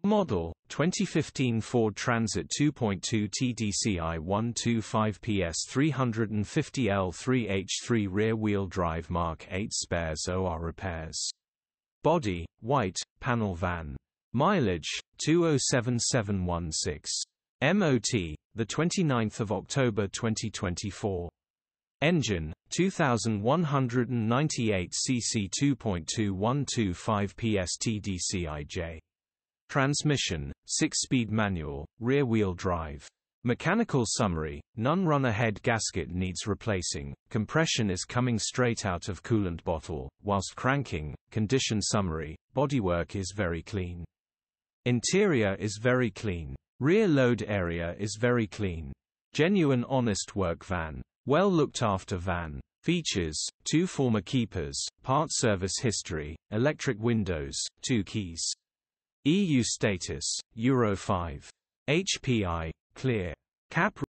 Model, 2015 Ford Transit 2.2 TDCI 125PS 350 L3H3 rear-wheel drive Mark 8 spares OR repairs. Body, white, panel van. Mileage, 207716. MOT, the 29th of October 2024. Engine, 2198 cc 2.2 TDCI-J. Transmission, 6-speed manual, rear-wheel drive. Mechanical summary: none run-ahead gasket needs replacing, compression is coming straight out of coolant bottle, whilst cranking. Condition summary: bodywork is very clean. Interior is very clean. Rear load area is very clean. Genuine honest work van. Well looked after van. Features: 2 former keepers, part service history, electric windows, 2 keys. EU status, Euro 5. HPI, clear. Cap